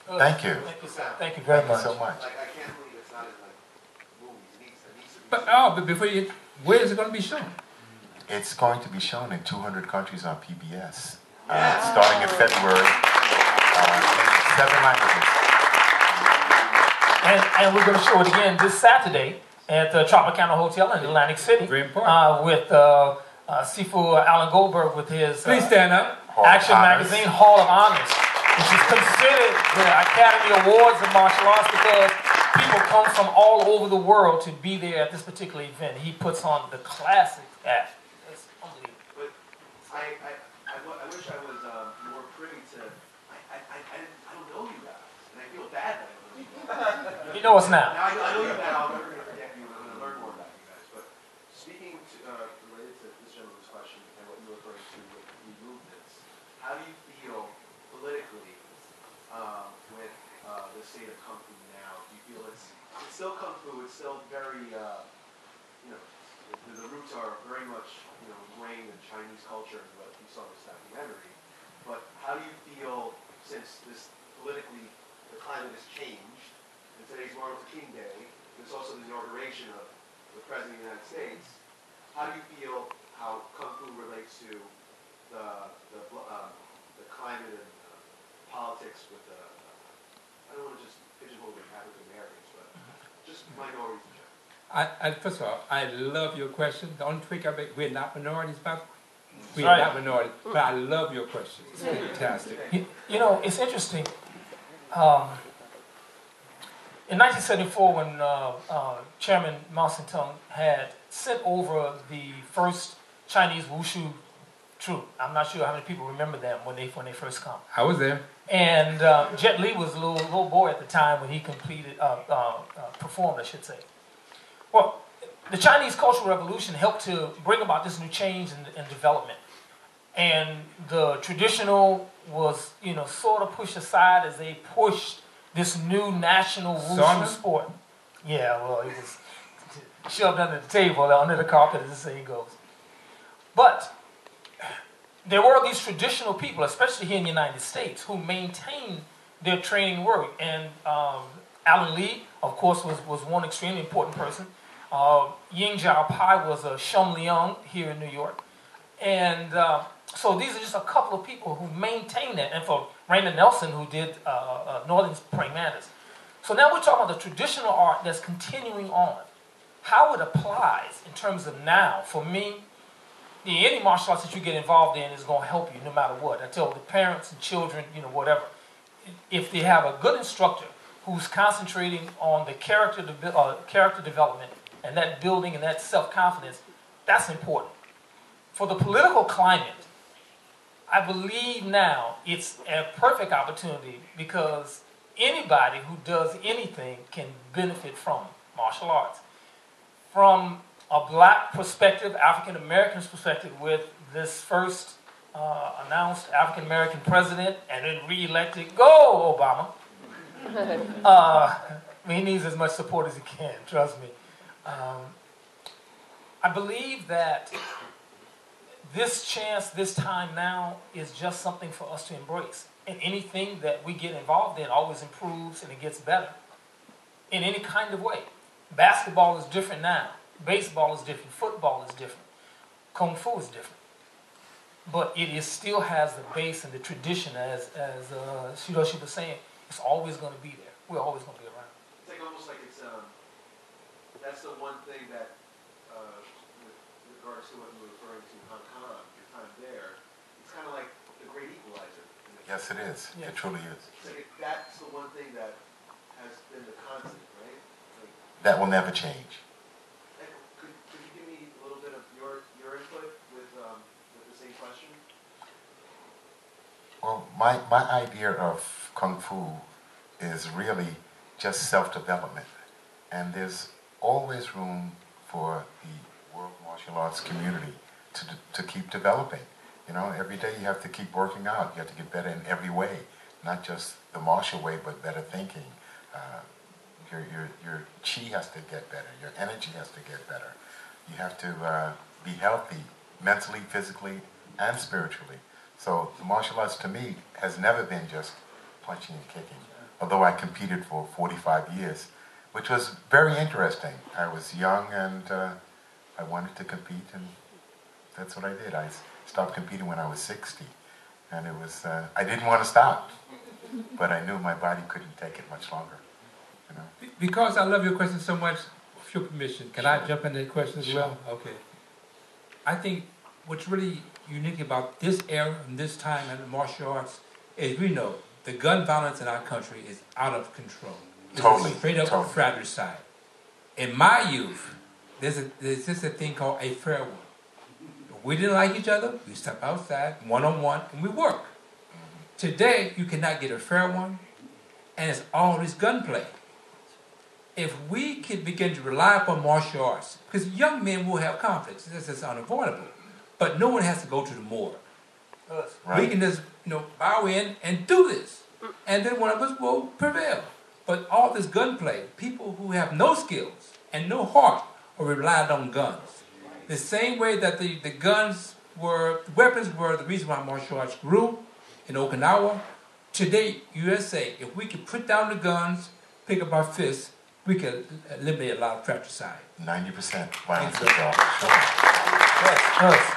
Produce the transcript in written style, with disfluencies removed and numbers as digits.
Thank you. Thank you, sir. Thank you very much. Thank you so much. Like, I can't believe it's not in like movies. It needs to be. But before you, where is it going to be shown? It's going to be shown in 200 countries on PBS, starting in February, in 7 languages. And we're going to show it again this Saturday at the Tropicana Hotel in Atlantic City. Very important. With Sifu Alan Goldberg with his Please stand up. Action Magazine Hall of Honors, which is considered the Academy Awards of martial arts because people come from all over the world to be there at this particular event. He puts on the classic act. It's unbelievable. But I wish I was more privy to. I don't know you guys, and I feel bad that I don't know you guys. You know us now. Now I know you now. I'm never going to forget you. I'm going to learn more about you guys. But speaking to, related to this gentleman's question and what you were referring to with the movements, how do you feel politically with the state of Kung Fu now? Do you feel it's still Kung Fu? It's still very, the roots are very much, ingrained in Chinese culture and what you saw in this documentary. But how do you feel since this politically, the climate has changed, and today's Martin Luther King Day, there's also the inauguration of the President of the United States. How do you feel how Kung Fu relates to the climate and politics with I don't want to just pigeonhole the African Americans, but just minorities in general? First of all, I love your question. The only tweak I make, we're not minorities, by the way. We Right. are not minorities, but I love your question. It's fantastic. It's interesting. In 1974, when Chairman Mao Zedong had sent over the first Chinese wushu troupe, I'm not sure how many people remember them when they first come. I was there. And Jet Li was a little boy at the time when he performed, I should say. Well, the Chinese Cultural Revolution helped to bring about this new change and development. And the traditional was, sort of pushed aside as they pushed this new national wushu sport. Yeah, well, it was shoved under the table, under the carpet, as the saying goes. But there were these traditional people, especially here in the United States, who maintained their training work. And Alan Lee, of course, was one extremely important person. Ying Jiao Pai was a Shum Liang here in New York. And so these are just a couple of people who maintained that. And for Raymond Nelson, who did Northern Praying Mantis. So now we're talking about the traditional art that's continuing on. How it applies in terms of now, for me, any martial arts that you get involved in is going to help you no matter what. I tell the parents and children, whatever. If they have a good instructor who's concentrating on the character development and that building and that self-confidence, that's important. For the political climate, I believe now it's a perfect opportunity because anybody who does anything can benefit from martial arts. From a black perspective, African American's perspective, with this first announced African American president and then re-elected, go Obama. He needs as much support as he can, trust me. I believe that this chance, this time now, is just something for us to embrace. And anything that we get involved in always improves and it gets better in any kind of way. Basketball is different now. Baseball is different. Football is different. Kung Fu is different. But it still has the base and the tradition, as Shiroshi was saying, it's always going to be there. We're always going to be around. It's like almost like it's, that's the one thing that, with regards to what you were referring to in Hong Kong, your time there, it's kind of like the great equalizer. Yes, it is. Yeah. It truly is. It's like that's the one thing that has been the constant, right? Like, that will never change. Could you give me a little bit of your input with the same question? Well, my idea of Kung Fu is really just self-development. And there's always room for the world martial arts community to keep developing. Every day you have to keep working out. You have to get better in every way, not just the martial way, but better thinking. Your chi has to get better. Your energy has to get better. You have to be healthy mentally, physically, and spiritually. So the martial arts, to me, has never been just punching and kicking. although I competed for 45 years, which was very interesting. I was young and I wanted to compete, and that's what I did. I stopped competing when I was 60, and it was, I didn't want to stop, but I knew my body couldn't take it much longer. You know? Because I love your question so much, with your permission, can I jump into the question as Sure. well? Okay. I think what's really unique about this era and this time in the martial arts is we know the gun violence in our country is out of control. It's Totally, a straight up totally. fratricide. In my youth, there's just a thing called a fair one. If we didn't like each other, we step outside, one-on-one, and we work. Today, you cannot get a fair one, and it's all this gunplay. If we could begin to rely upon martial arts, because young men will have conflicts, this is unavoidable, but no one has to go to the morgue. Right. We can just, bow in and do this, and then one of us will prevail. But all this gunplay, people who have no skills and no heart are relied on guns. The same way that the weapons were the reason why martial arts grew in Okinawa. Today, USA, if we could put down the guns, pick up our fists, we could eliminate a lot of fratricide. 90% violence withdrawal. Sure. Yes, yes.